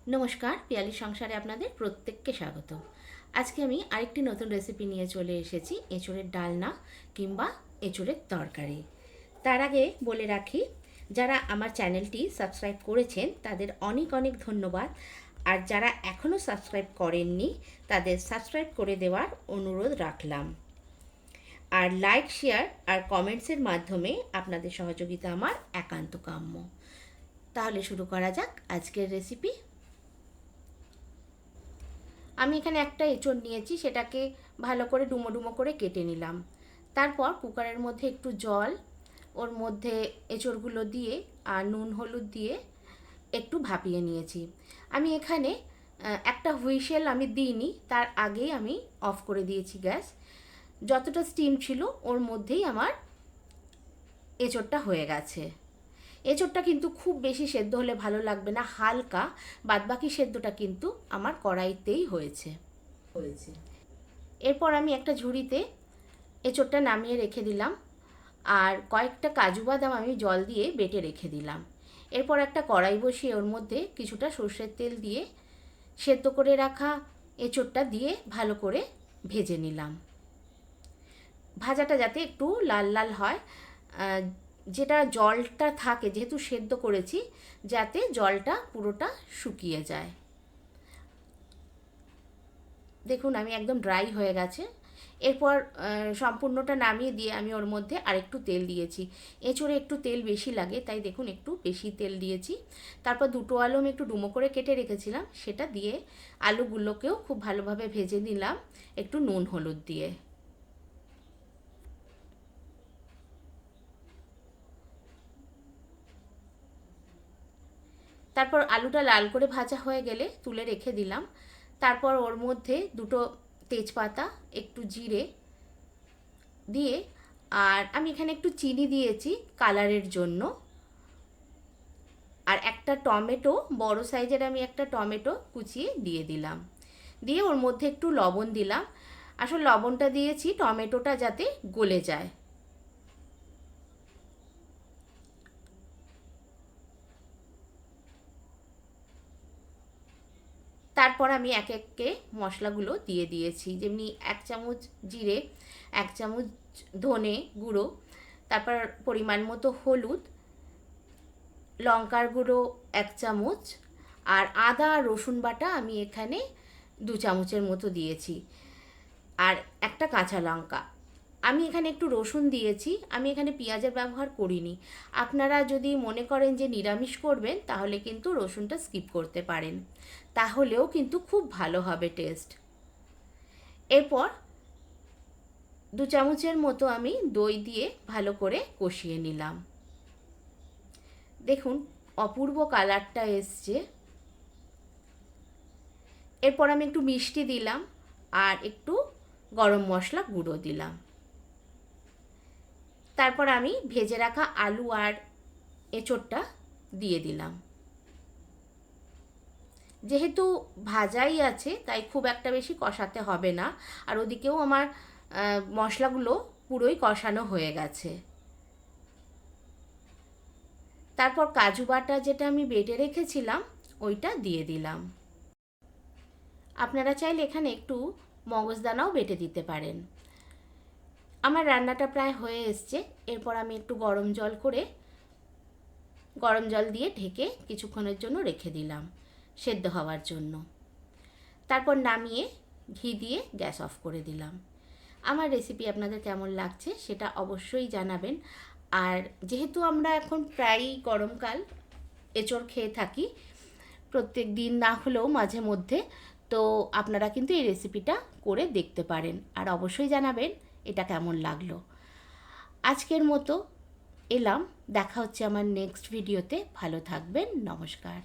নমস্কার, পিয়ালি সংসারে আপনাদের প্রত্যেককে স্বাগত। আজকে আমি আরেকটি নতুন রেসিপি নিয়ে চলে এসেছি, এঁচোড়ের ডালনা কিংবা এঁচোড়ের তরকারি। তার আগে বলে রাখি, যারা আমার চ্যানেলটি সাবস্ক্রাইব করেছেন তাদের অনেক অনেক ধন্যবাদ। আর যারা এখনও সাবস্ক্রাইব করেননি তাদের সাবস্ক্রাইব করে দেওয়ার অনুরোধ রাখলাম। আর লাইক, শেয়ার আর কমেন্টসের মাধ্যমে আপনাদের সহযোগিতা আমার একান্ত কাম্য। তাহলে শুরু করা যাক আজকের রেসিপি। আমি এখানে একটা এঁচোড় নিয়েছি, সেটাকে ভালো করে ডুমো ডুমো করে কেটে নিলাম। তারপর কুকারের মধ্যে একটু জল, ওর মধ্যে এঁচোড়গুলো দিয়ে আর নুন হলুদ দিয়ে একটু ভাপিয়ে নিয়েছি। আমি এখানে একটা হুইসেল আমি দিইনি, তার আগেই আমি অফ করে দিয়েছি গ্যাস। যতটা স্টিম ছিল ওর মধ্যেই আমার এঁচোড়টা হয়ে গেছে। এঁচোড়টা কিন্তু খুব বেশি সেদ্ধ হলে ভালো লাগবে না, হালকা, বাদবাকি সেদ্ধটা কিন্তু আমার কড়াইতেই হয়েছে। এরপর আমি একটা ঝুড়িতে এঁচোড়টা নামিয়ে রেখে দিলাম, আর কয়েকটা কাজু বাদাম আমি জল দিয়ে বেটে রেখে দিলাম। এরপর একটা কড়াই বসিয়ে ওর মধ্যে কিছুটা সর্ষের তেল দিয়ে সেদ্ধ করে রাখা এঁচোড়টা দিয়ে ভালো করে ভেজে নিলাম। ভাজাটা যাতে একটু লাল লাল হয়, যেটা জলটা থাকে, যেহেতু সেদ্ধ করেছি, যাতে জলটা পুরোটা শুকিয়ে যায়। দেখুন আমি একদম ড্রাই হয়ে গেছে। এরপর সম্পূর্ণটা নামিয়ে দিয়ে আমি ওর মধ্যে আরেকটু তেল দিয়েছি। এঁচোড়ে একটু তেল বেশি লাগে, তাই দেখুন একটু বেশি তেল দিয়েছি। তারপর দুটো আলু আমি একটু ডুমো করে কেটে রেখেছিলাম, সেটা দিয়ে আলুগুলোকেও খুব ভালোভাবে ভেজে নিলাম একটু নুন হলুদ দিয়ে। তারপর আলুটা লাল করে ভাজা হয়ে গেলে তুলে রেখে দিলাম। তারপর ওর মধ্যে দুটো তেজপাতা, একটু জিরে দিয়ে, আর আমি এখানে একটু চিনি দিয়েছি কালারের জন্য, আর একটা টমেটো, বড় সাইজের আমি একটা টমেটো কুচিয়ে দিয়ে দিলাম। দিয়ে ওর মধ্যে একটু লবণ দিলাম। আসলে লবণটা দিয়েছি টমেটোটা যাতে গলে যায়। তারপর আমি এক একে মশলাগুলো দিয়ে দিয়েছি, যেমনি 1 চামচ জিরে, 1 চামচ ধনে গুঁড়ো, তারপর পরিমাণ মতো হলুদ, লঙ্কার গুঁড়ো 1 চামচ, আর আদা আর রসুন বাটা আমি এখানে 2 চামচের মতো দিয়েছি, আর একটা কাঁচা লঙ্কা। আমি এখানে একটু রসুন দিয়েছি, আমি এখানে পেঁয়াজের ব্যবহার করিনি। আপনারা যদি মনে করেন যে নিরামিষ করবেন তাহলে কিন্তু রসুনটা স্কিপ করতে পারেন, তাহলেও কিন্তু খুব ভালো হবে টেস্ট। এরপর 2 চামচের মতো আমি দই দিয়ে ভালো করে কষিয়ে নিলাম। দেখুন অপূর্ব কালারটা এসছে। এরপর আমি একটু মিষ্টি দিলাম আর একটু গরম মশলা গুঁড়ো দিলাম। তারপর আমি ভেজে রাখা আলু আর এঁচোড়টা দিয়ে দিলাম। যেহেতু ভাজাই আছে তাই খুব একটা বেশি কষাতে হবে না, আর ওদিকেও আমার মশলাগুলো পুরোই কষানো হয়ে গেছে। তারপর কাজু বাটা যেটা আমি বেটে রেখেছিলাম ওইটা দিয়ে দিলাম। আপনারা চাইলে এখানে একটু মগজদানাও বেটে দিতে পারেন। আমার রান্নাটা প্রায় হয়ে এসছে। এরপর আমি একটু গরম জল দিয়ে ঢেকে কিছুক্ষণের জন্য রেখে দিলাম সেদ্ধ হওয়ার জন্য। তারপর নামিয়ে ঘি দিয়ে গ্যাস অফ করে দিলাম। আমার রেসিপি আপনাদের কেমন লাগছে সেটা অবশ্যই জানাবেন। আর যেহেতু আমরা এখন প্রায়ই গরমকাল এঁচোড় খেয়ে থাকি, প্রত্যেক দিন না হলেও মাঝে মধ্যে, তো আপনারা কিন্তু এই রেসিপিটা করে দেখতে পারেন, আর অবশ্যই জানাবেন এটা কেমন লাগলো। আজকের মতো এলাম, দেখা হচ্ছে আমার নেক্সট ভিডিওতে। ভালো থাকবেন, নমস্কার।